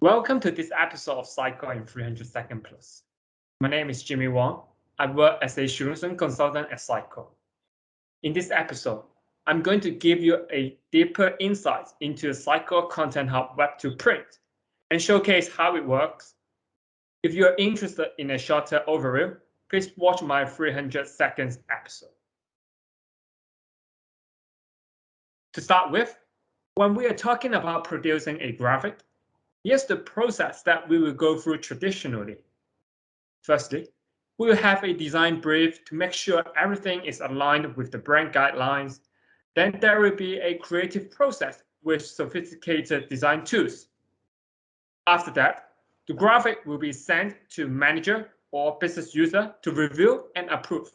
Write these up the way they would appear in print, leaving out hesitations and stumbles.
Welcome to this episode of Sitecore in 300 Seconds Plus. My name is Jimmy Wong. I work as a solution consultant at Sitecore. In this episode, I'm going to give you a deeper insight into the Sitecore Content Hub Web2Print and showcase how it works. If you're interested in a shorter overview, please watch my 300 seconds episode. To start with, when we are talking about producing a graphic, here's the process that we will go through traditionally. Firstly, we will have a design brief to make sure everything is aligned with the brand guidelines. Then there will be a creative process with sophisticated design tools. After that, the graphic will be sent to manager or business user to review and approve.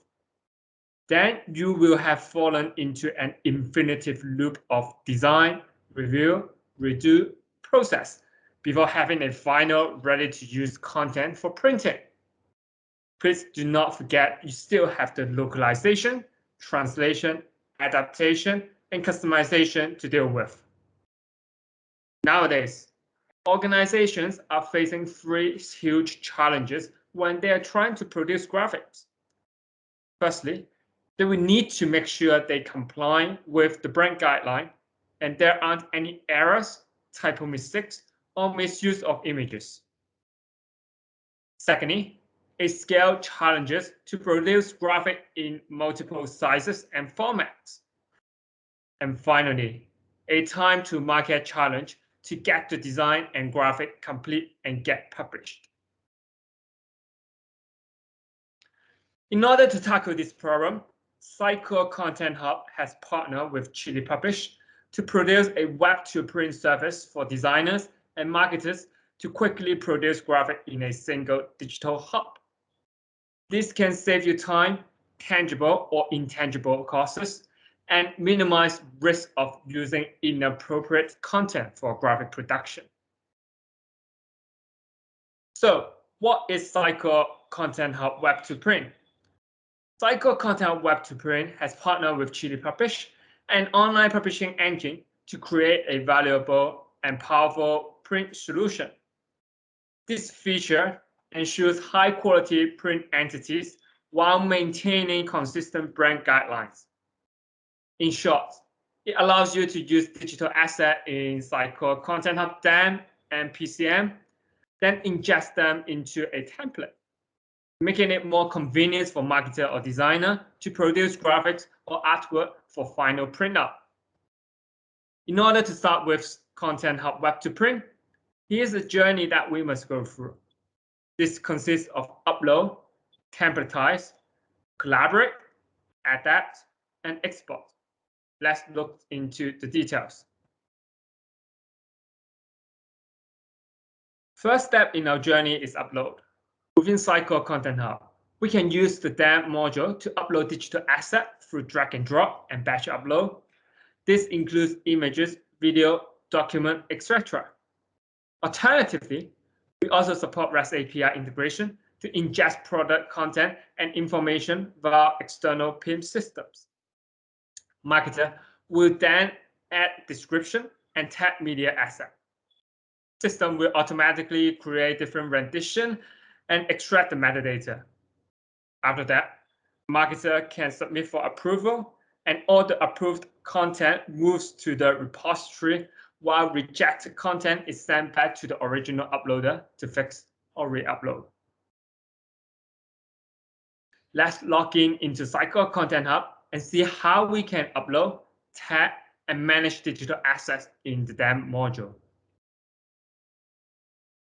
Then you will have fallen into an infinitive loop of design, review, redo, process before having a final ready-to-use content for printing. Please do not forget you still have the localization, translation, adaptation, and customization to deal with. Nowadays, organizations are facing three huge challenges when they are trying to produce graphics. Firstly, they will need to make sure they comply with the brand guideline and there aren't any errors, typo mistakes, or misuse of images. Secondly, it scale challenges to produce graphic in multiple sizes and formats. And finally, a time to market challenge to get the design and graphic complete and get published. In order to tackle this problem, Sitecore Content Hub has partnered with Chili Publish to produce a Web2Print service for designers and marketers to quickly produce graphic in a single digital hub. This can save you time, tangible or intangible costs, and minimize risk of using inappropriate content for graphic production. So, what is Sitecore Content Hub Web2Print? Sitecore Content Hub Web2Print has partnered with Chili Publish, an online publishing engine, to create a valuable and powerful print solution. This feature ensures high-quality print entities while maintaining consistent brand guidelines. In short, it allows you to use digital assets in Sitecore Content Hub DAM and PCM, then ingest them into a template, making it more convenient for marketer or designer to produce graphics or artwork for final printout. In order to start with Content Hub Web2Print, here's a journey that we must go through. This consists of upload, templatize, collaborate, adapt, and export. Let's look into the details. First step in our journey is upload. Within Sitecore Content Hub, we can use the DAM module to upload digital assets through drag and drop and batch upload. This includes images, video, document, etc. Alternatively, we also support REST API integration to ingest product content and information via external PIM systems. Marketer will then add description and tag media asset. System will automatically create different rendition and extract the metadata. After that, marketer can submit for approval, and all the approved content moves to the repository, while rejected content is sent back to the original uploader to fix or re-upload. Let's log into Sitecore Content Hub and see how we can upload, tag, and manage digital assets in the DAM module.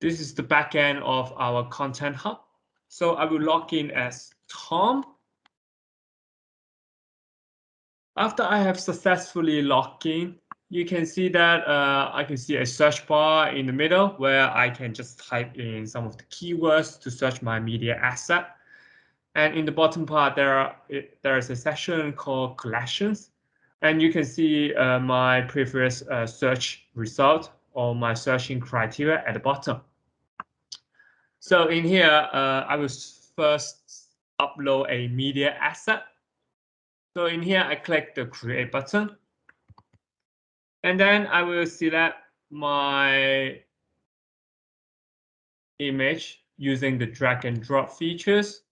This is the backend of our Content Hub. So I will log in as Tom. After I have successfully logged in, you can see that I can see a search bar in the middle where I can just type in some of the keywords to search my media asset. And in the bottom part, there is a section called Collections. And you can see my previous search result or my searching criteria at the bottom. So in here, I will first upload a media asset. So in here, I click the Create button. And then I will select my image using the drag and drop features.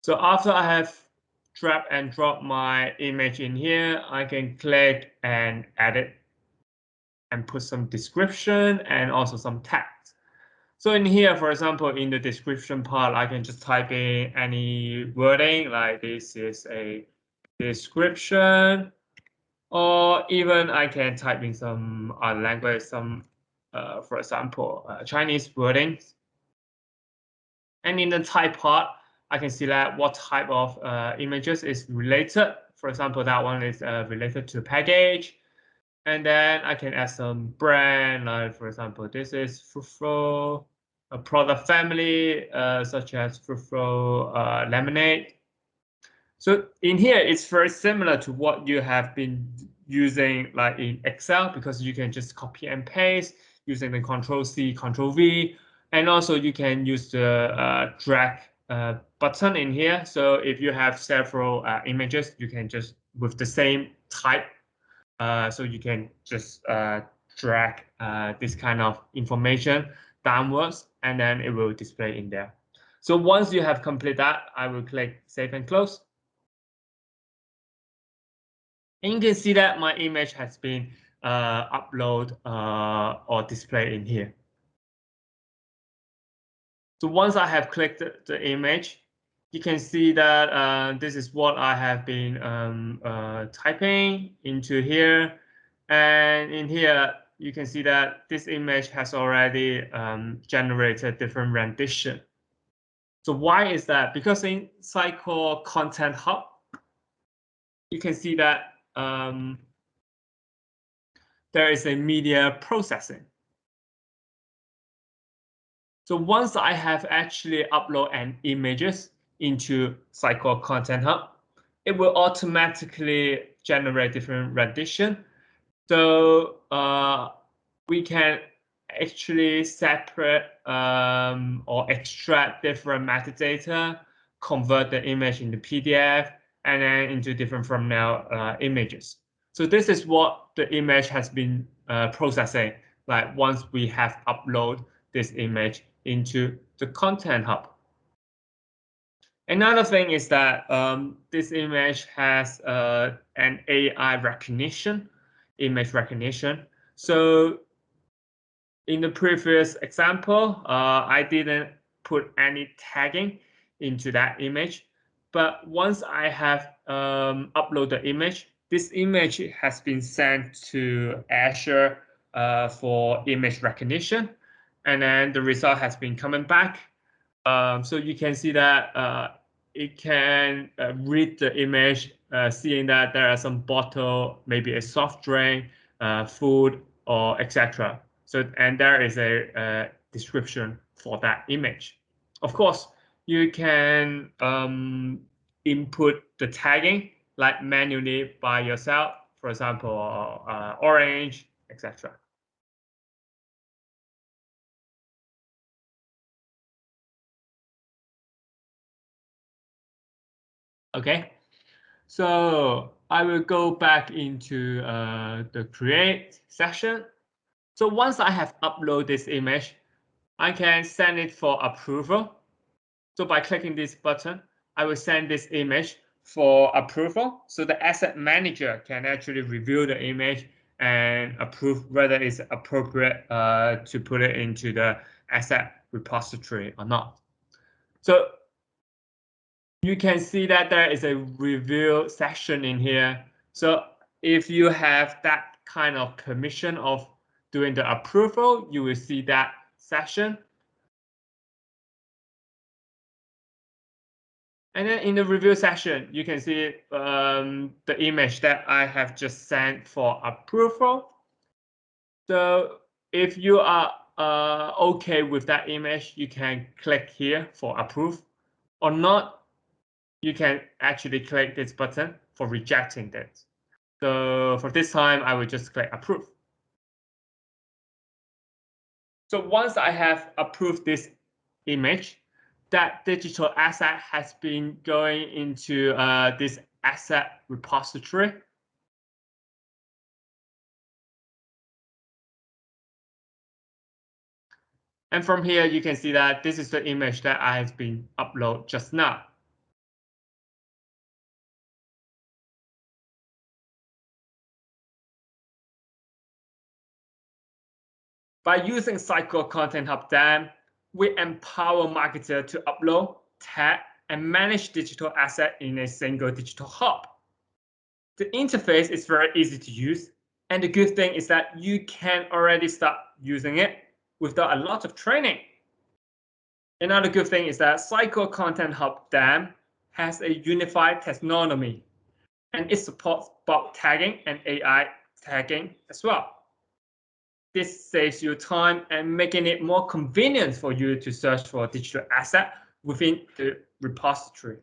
So after I have drag and drop my image in here, I can click and edit and put some description and also some text. So in here, for example, in the description part, I can just type in any wording like this is a description, or even I can type in some language, for example, Chinese wordings. And in the type part, I can select what type of images is related. For example, that one is related to package. And then I can add some brand, like for example, this is Frufro, a product family, such as Frufro lemonade. So in here, it's very similar to what you have been using like in Excel, because you can just copy and paste using the Control-C, Control-V, and also you can use the drag button in here. So if you have several images, you can just, with the same type, so you can just drag this kind of information downwards, and then it will display in there. So once you have completed that, I will click Save and Close. And you can see that my image has been uploaded or displayed in here. So once I have clicked the image, you can see that this is what I have been typing into here. And in here, you can see that this image has already generated different rendition. So why is that? Because in Sitecore Content Hub, you can see that there is a media processing. So once I have actually upload an images into Sitecore Content Hub, it will automatically generate different rendition. So we can actually separate or extract different metadata, convert the image into PDF, and then into different thumbnail images. So this is what the image has been processing, like once we have upload this image into the Content Hub. Another thing is that this image has an AI recognition, image recognition. So in the previous example, I didn't put any tagging into that image. But once I have uploaded the image, this image has been sent to Azure for image recognition. And then the result has been coming back. So you can see that it can read the image, seeing that there are some bottle, maybe a soft drink, food, or etc. So, and there is a description for that image. Of course, you can input the tagging like manually by yourself, for example, orange, etc. Okay, so I will go back into the create section. So once I have uploaded this image, I can send it for approval. So by clicking this button, I will send this image for approval. So the asset manager can actually review the image and approve whether it's appropriate to put it into the asset repository or not. So you can see that there is a review section in here. So if you have that kind of permission of doing the approval, you will see that section. And then in the review section, you can see the image that I have just sent for approval. So if you are OK with that image, you can click here for approve, or not, you can actually click this button for rejecting it. So for this time, I will just click approve. So once I have approved this image, that digital asset has been going into this asset repository. And from here, you can see that this is the image that I have been uploaded just now. By using Sitecore Content Hub DAM, we empower marketers to upload, tag, and manage digital assets in a single digital hub. The interface is very easy to use, and the good thing is that you can already start using it without a lot of training. Another good thing is that Sitecore Content Hub DAM has a unified taxonomy, and it supports bulk tagging and AI tagging as well. This saves you time and making it more convenient for you to search for a digital asset within the repository.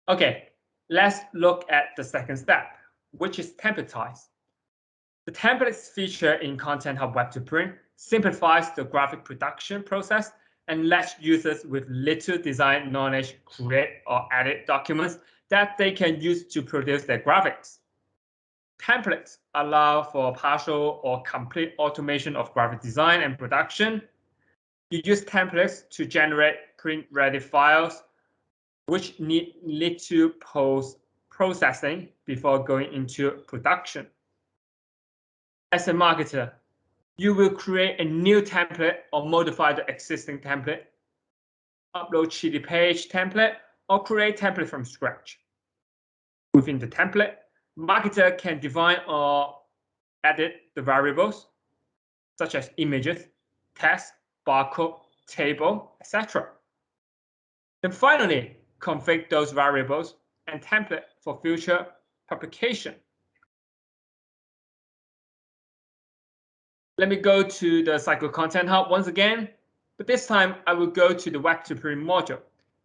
Okay, let's look at the second step, which is templatize. The templates feature in Content Hub Web2Print simplifies the graphic production process and lets users with little design knowledge create or edit documents that they can use to produce their graphics. Templates allow for partial or complete automation of graphic design and production. You use templates to generate print-ready files, which need little post-processing before going into production. As a marketer, you will create a new template or modify the existing template, upload Chili page template, or create template from scratch. Within the template, marketer can define or edit the variables, such as images, text, barcode, table, etc. Then finally, configure those variables and template for future publication. Let me go to the Sitecore Content Hub once again, but this time I will go to the Web2Print module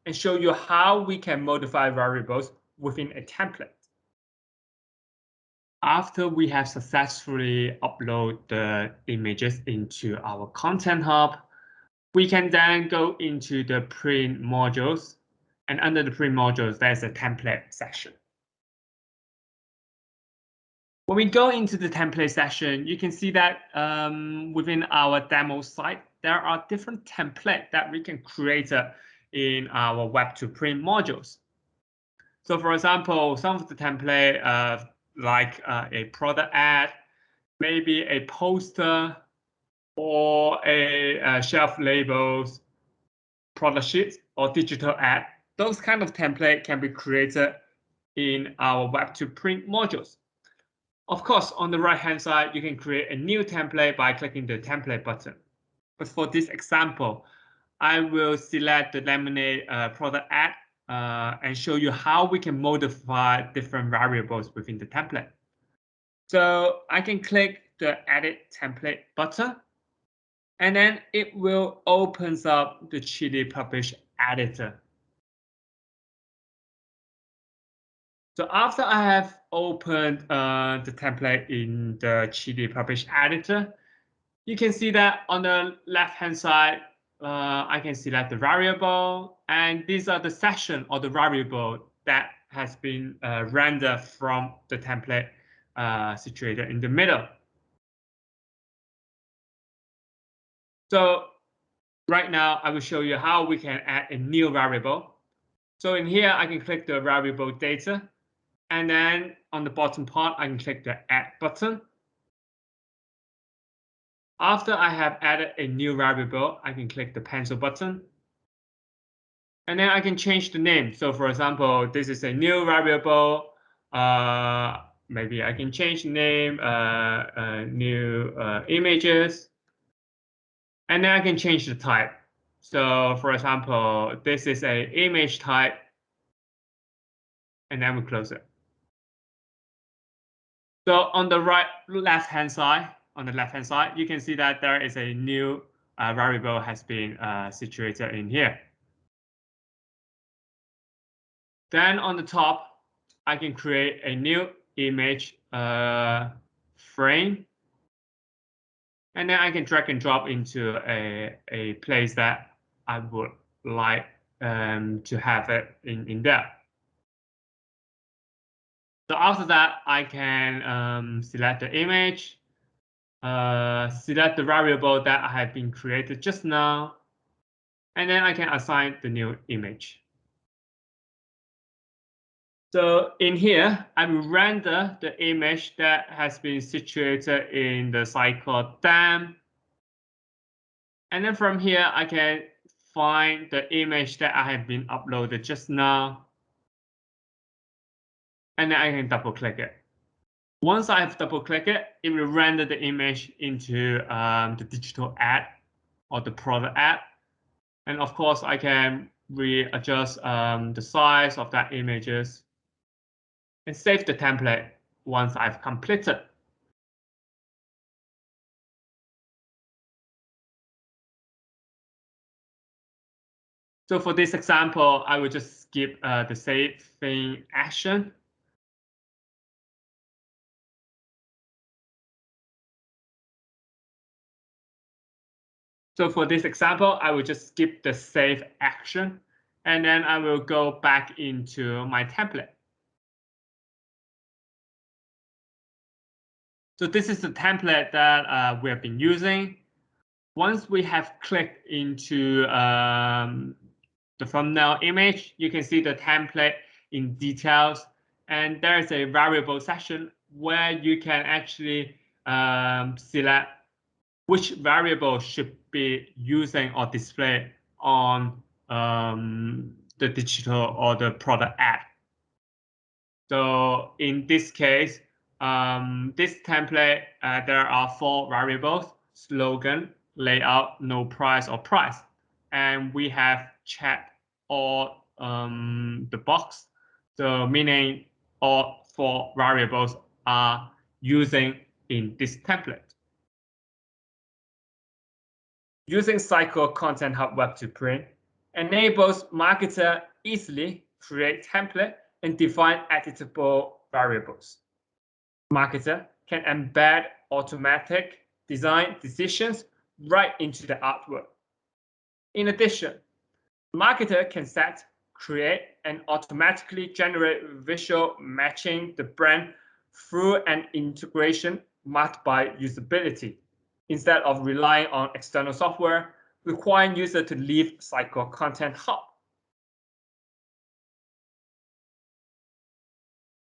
and show you how we can modify variables within a template. After we have successfully uploaded the images into our Content Hub, we can then go into the print modules, and under the print modules, there's a template section. When we go into the template section, you can see that within our demo site, there are different templates that we can create in our Web2Print modules. So for example, some of the template like a product ad, maybe a poster, or a shelf labels, product sheets, or digital ad. Those kind of template can be created in our Web2Print modules. Of course, on the right-hand side, you can create a new template by clicking the template button. But for this example, I will select the lemonade product ad and show you how we can modify different variables within the template. So I can click the edit template button, and then it will open up the Chili Publish editor. So after I have opened the template in the Chili Publish editor, you can see that on the left-hand side, I can select the variable, and these are the section or the variable that has been rendered from the template situated in the middle. So right now, I will show you how we can add a new variable. So in here, I can click the variable data, and then on the bottom part, I can click the add button. After I have added a new variable, I can click the pencil button. And then I can change the name. So for example, this is a new variable. Maybe I can change the name, new images. And then I can change the type. So for example, this is an image type. And then we close it. So on the left-hand side, you can see that there is a new variable has been situated in here. Then on the top, I can create a new image frame. And then I can drag and drop into a place that I would like to have it in there. So after that, I can select the image. select the variable that I have been created just now, and then I can assign the new image. So in here, I will render the image that has been situated in the site called dam. And then from here, I can find the image that I have been uploaded just now. And then I can double click it. Once I have double clicked it, it will render the image into the digital ad or the product ad. And of course, I can readjust the size of that images and save the template once I've completed. So for this example, I will just skip the saving action. So for this example, I will just skip the save action, and then I will go back into my template. So this is the template that we have been using. Once we have clicked into the thumbnail image, you can see the template in details, and there is a variable section where you can actually select which variable should be using or displayed on the digital or the product ad. So in this case, this template, there are 4 variables: slogan, layout, no price or price. And we have checked all the box. So meaning all 4 variables are using in this template. Using Sitecore Content Hub Web2Print enables marketer easily create template and define editable variables. Marketer can embed automatic design decisions right into the artwork. In addition, marketer can set, create, and automatically generate visual matching the brand through an integration marked by usability, instead of relying on external software, requiring user to leave Sitecore Content Hub.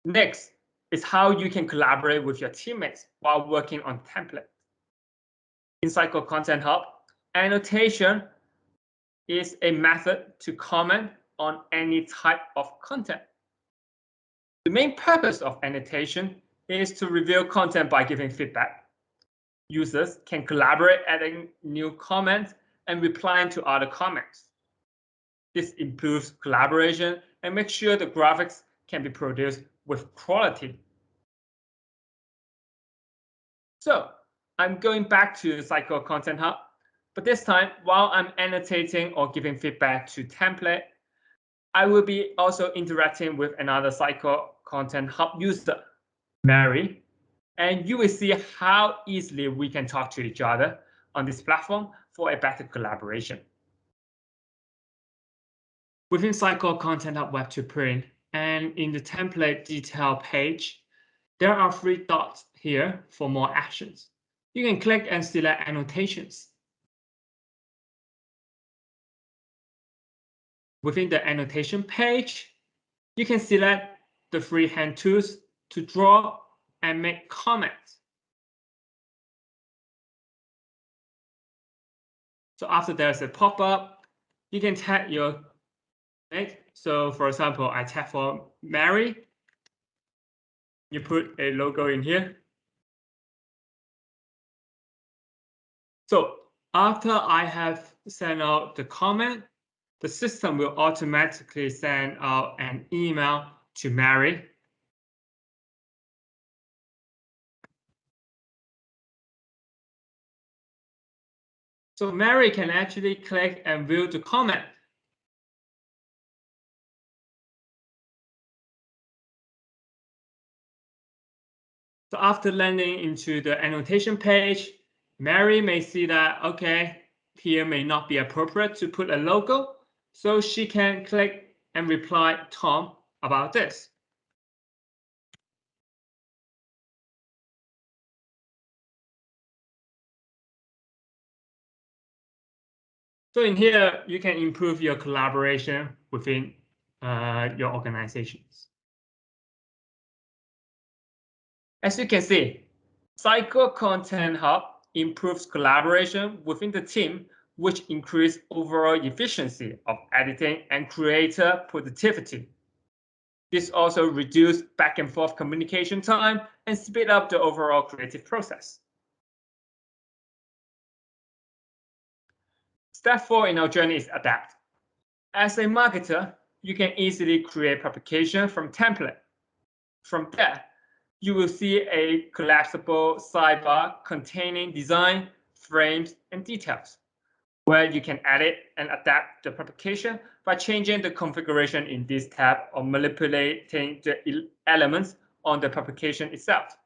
Next is how you can collaborate with your teammates while working on template. In Sitecore Content Hub, annotation is a method to comment on any type of content. The main purpose of annotation is to reveal content by giving feedback. Users can collaborate, adding new comments and replying to other comments. This improves collaboration and makes sure the graphics can be produced with quality. So I'm going back to the Sitecore Content Hub, but this time, while I'm annotating or giving feedback to template, I will be also interacting with another Sitecore Content Hub user, Mary, and you will see how easily we can talk to each other on this platform for a better collaboration. Within Sitecore Content Hub Web2Print and in the template detail page, there are 3 dots here for more actions. You can click and select annotations. Within the annotation page, you can select the freehand tools to draw and make comments. So after there's a pop-up, you can tag your name. So for example, I tag for Mary. You put a logo in here. So after I have sent out the comment, the system will automatically send out an email to Mary. So Mary can actually click and view the comment. So after landing into the annotation page, Mary may see that, okay, here may not be appropriate to put a logo. So she can click and reply Tom about this. So in here, you can improve your collaboration within your organizations. As you can see, Sitecore Content Hub improves collaboration within the team, which increases overall efficiency of editing and creator productivity. This also reduces back and forth communication time and speed up the overall creative process. Step 4 in our journey is adapt. As a marketer, you can easily create publication from template. From there, you will see a collapsible sidebar containing design, frames, and details, where you can edit and adapt the publication by changing the configuration in this tab or manipulating the elements on the publication itself.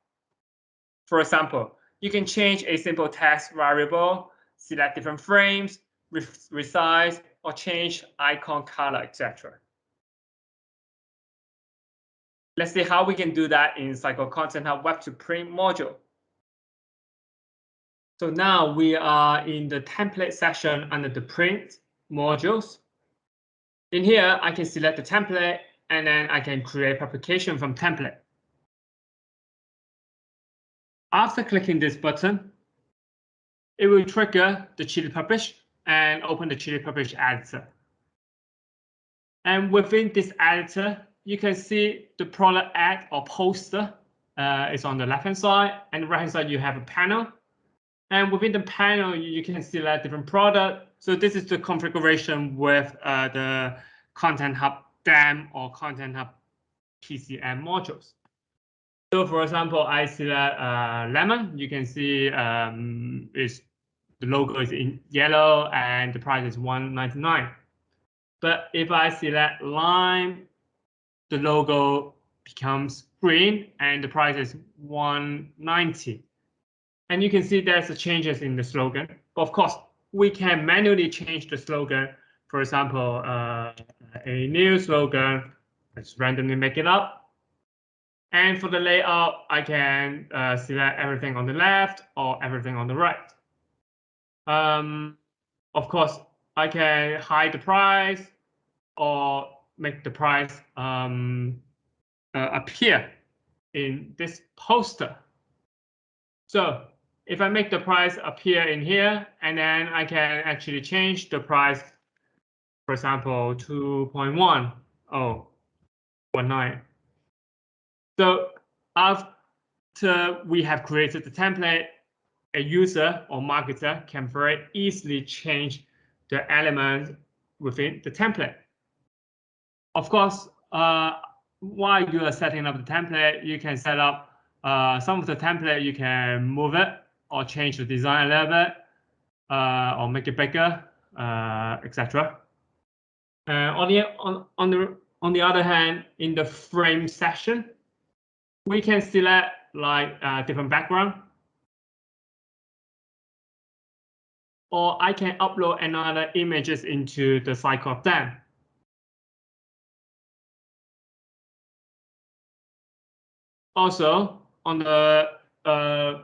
For example, you can change a simple text variable, select different frames, resize, or change icon color, etc. Let's see how we can do that in Sitecore Content Hub Web2Print module. So now we are in the template section under the print modules. In here, I can select the template and then I can create publication from template. After clicking this button, it will trigger the Chili Publish and open the Chili Publish editor. And within this editor, you can see the product ad or poster is on the left-hand side, and the right-hand side you have a panel. And within the panel, you can select different product. So this is the configuration with the Content Hub DAM or Content Hub PCM modules. So for example, I select lemon. You can see the logo is in yellow and the price is $1.99. But if I select lime, the logo becomes green and the price is $1.90. And you can see there's a changes in the slogan. But of course, we can manually change the slogan. For example, a new slogan, let's randomly make it up. And for the layout, I can select everything on the left or everything on the right. Of course, I can hide the price or make the price appear in this poster. So if I make the price appear in here, and then I can actually change the price, for example, 2.1019. So after we have created the template, a user or marketer can very easily change the elements within the template. Of course, while you are setting up the template, you can set up some of the template, you can move it or change the design a little bit or make it bigger, etc. On the other hand, in the frame section, we can select like different background, or I can upload another images into the Sitecore DAM. Also, on the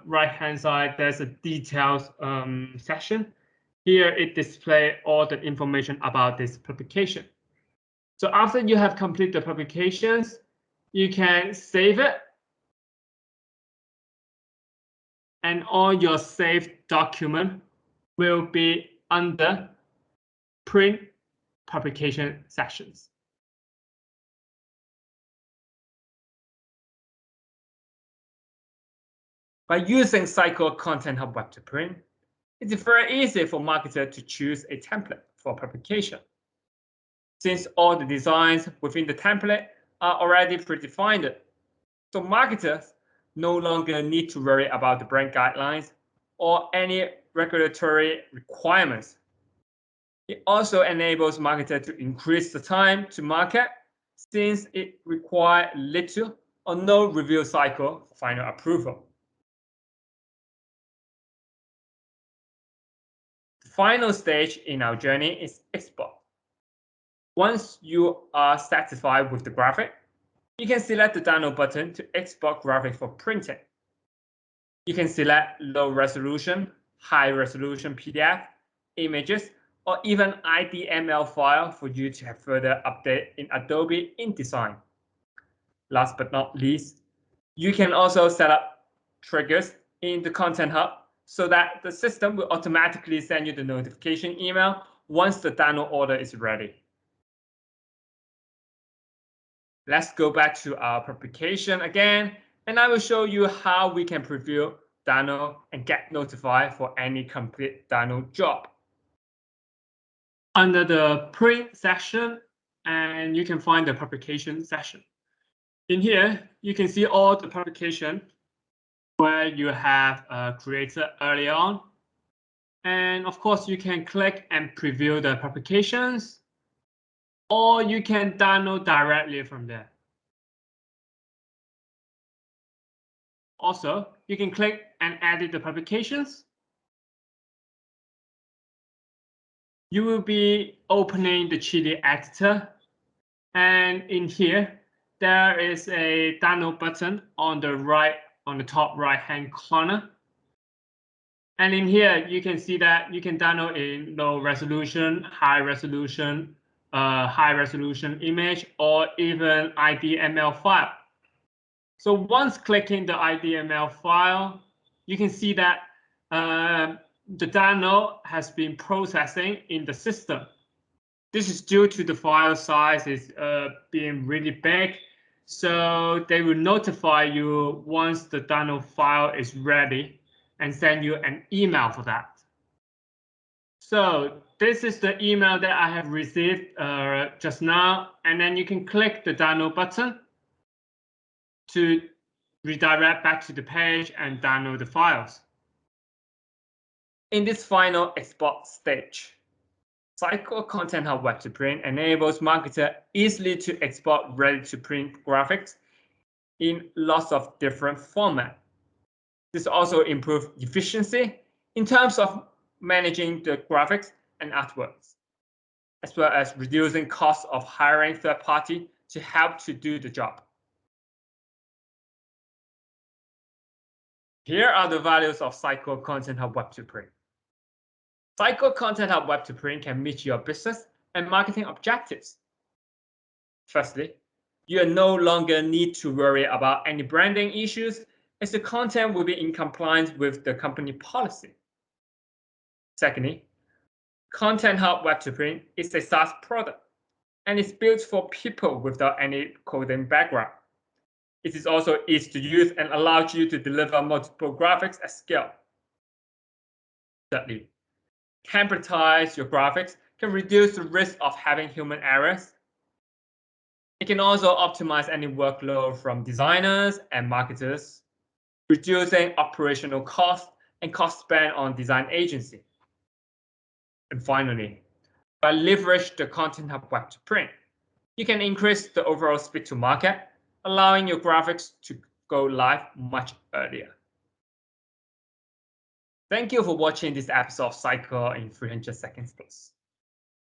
right-hand side, there's a details section. Here, it displays all the information about this publication. So after you have completed the publications, you can save it. And all your saved document will be under print publication sections. By using Sitecore Content Hub Web2Print, it's very easy for marketers to choose a template for publication. Since all the designs within the template are already predefined, so marketers no longer need to worry about the brand guidelines or any regulatory requirements. It also enables marketers to increase the time to market, since it requires little or no review cycle for final approval. The final stage in our journey is export. Once you are satisfied with the graphic, you can select the download button to export graphic for printing. You can select low resolution, high resolution PDF, images, or even IDML file for you to have further update in Adobe InDesign. Last but not least, you can also set up triggers in the Content Hub so that the system will automatically send you the notification email once the download order is ready. Let's go back to our publication again, and I will show you how we can preview, download, and get notified for any complete download job. Under the print section, and you can find the publication section. In here, you can see all the publication where you have created earlier on. And of course, you can click and preview the publications, or you can download directly from there. Also, you can click and edit the publications. You will be opening the Chili editor, and in here, there is a download button on the top right-hand corner. And in here, you can see that you can download in low resolution, high resolution image, or even IDML file. So once clicking the IDML file, you can see that the download has been processing in the system. This is due to the file size is being really big. So they will notify you once the download file is ready and send you an email for that. So this is the email that I have received just now. And then you can click the download button to redirect back to the page and download the files. In this final export stage, Sitecore Content Hub Web2Print enables marketers easily to export ready-to-print graphics in lots of different formats. This also improves efficiency in terms of managing the graphics and artworks, as well as reducing costs of hiring third party to help to do the job. Here are the values of Sitecore Content Hub Web2Print. Sitecore Content Hub Web2Print can meet your business and marketing objectives. Firstly, you no longer need to worry about any branding issues, as the content will be in compliance with the company policy. Secondly, Content Hub Web2Print is a SaaS product and is built for people without any coding background. It is also easy to use and allows you to deliver multiple graphics at scale. Thirdly, templatize your graphics can reduce the risk of having human errors. It can also optimize any workload from designers and marketers, reducing operational costs and cost spent on design agency. And finally, by leverage the Content Hub Web2Print, you can increase the overall speed to market, allowing your graphics to go live much earlier. Thank you for watching this episode of Sitecore in 300 seconds plus.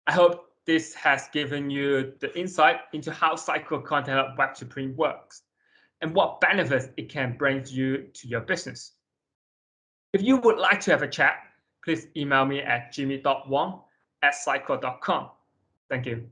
I hope this has given you the insight into how Sitecore Content Hub Web2Print works and what benefits it can bring you to your business. If you would like to have a chat, please email me at jimmy.wong@sitecore.com. Thank you.